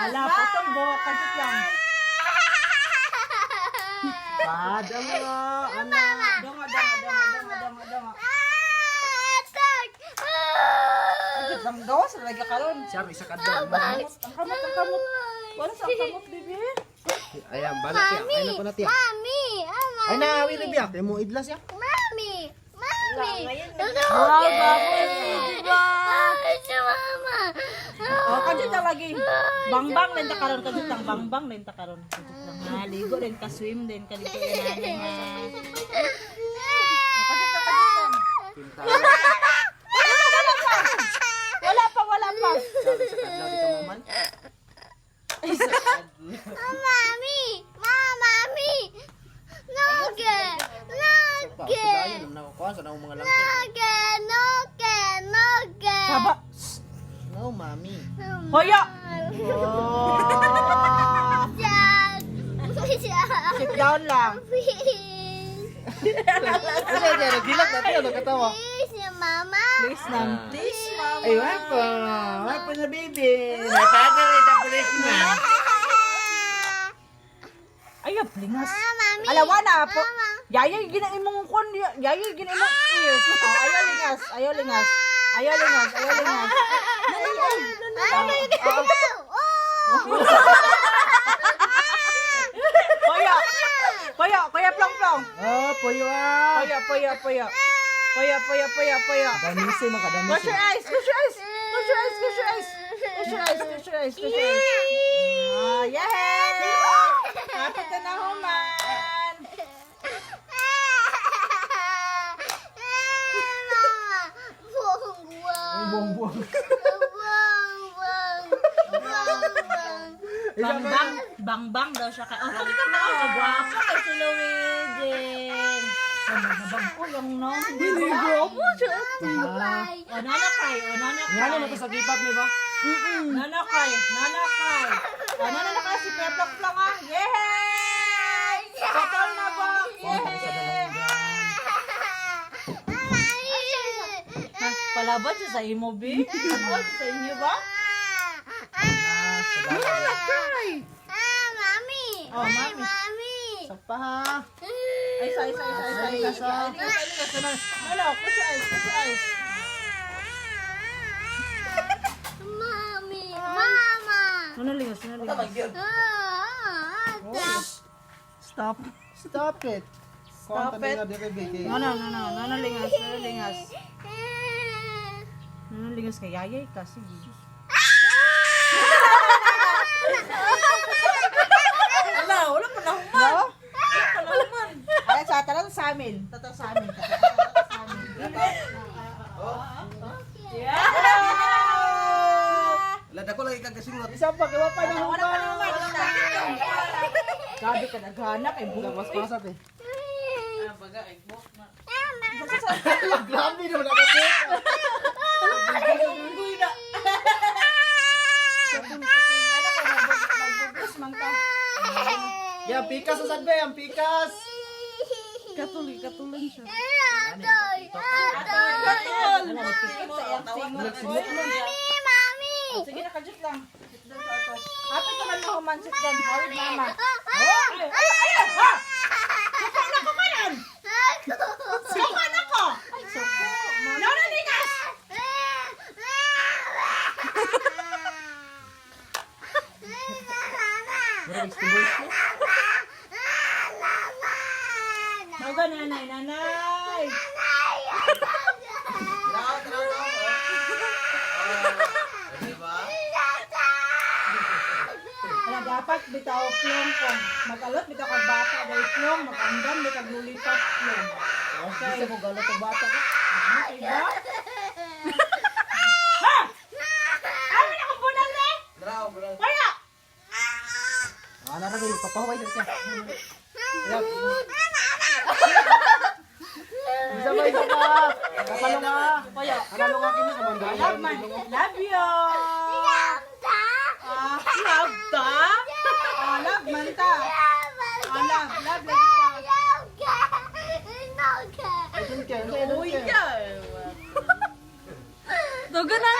Hala, putol bo, kadit lang. Padama, ano? Donga. Kadit lang gawas, lagi karon. Siya, isa ka doon. Ang kamot. Wala sa kamot, bibi. Ayan, balat siya. Ay, naku na tiya. Mami! Ay, nawili biya. Kaya mo idlas ya. Mami! Wow, baboy, diba? Ay, si Mama! Oh, kadit lang lagi. Bangbang din ta karon, kadit lang bangbang din ta karon. Kadit lang ha, ligo din ka, swim din ka dito inani ha. Oh, kadit lang. Pinta. Wala pa. Sabi sa kadlaw di ka mo man. Mami! Mami! Noge! Pa, sulayan naman ako kuha sa nang mga langkit. Noge! Saba. No, mami. Hoyo. Oh. Sit down lang. Kasi nagdilag natin ano katawa. Mama! Please lang. Please, mama. Ay, wapa na baby. Natagay sa policeman. Ay, plingas. Mami! Alawa na po. Mama! Yaya ginaimong kon, yaya ginaimong ears. Oh, ayaw lingas. Poya plong. Oh, puyo ah. Poya. Danisi makadamisi. Close your eyes. Ah, yay! Dapat ka na human. Buang-buang. Bang daw siya kay. Oh, halika na. Gwapo kay si Luigi. Bang po yung no. Hindi gwapo siya. Oh, nanakay. Yan mo sa gipat mo ba? Nanakay. Oh, nanakay si Peplok lang ah. Yay! Patol na ba? Yay! Palaban siya sa imo, B? Palaban sa inyo ba? Nanakay! Mami! Oh, mami. Mami! Sa pa ha. Ay, isa. Lingas. Nalo, push your eyes. Mami! Mama! Ano lingas? Stop. Stop it. Stop it. No, lingas kay yayay ka. Sige. Wala pa na human. Ay, sa tara sa amin. Totoo sa amin. Lada ko lagi kang kasingot. Isang pagawa pa na human. Gabi ka naghanak ay bukas. Mas-masat eh. Baga ay bukas na. Grabe naman ako po. Unggoy na. Ano ka magbubus man ka? Yan, pikas sa sadbe. Ang pikas. Katuloy siya. Atoy! Mami! Sige, nakajut lang. Sit down sa ato. Hapit naman mo human, sit down. Hawid mama. Ayan! Ha! Suko na ko kayan! Suko na ko! Ay, suko. Nana, ligas! Parang extubos mo. Naga, nanay. Wala dapat bitaw plong ko. Mag-alot bitaw kag bata dahil plong, mag-andam bitaw lulipat plong. Okay. Gusto mo galot ang bata ko. Diba? Ha! Amin ako bunal na eh! Bravo, bravo. Kaya! Ano na rin, papahaway na siya. Yap. Isa ba? Kapalo nga. Kaya! Kapalo nga kini sa banda. Love man! Love you! Love ta? Love man ta! Love lagi pa! Ay, dun ka. Uy, Dugo na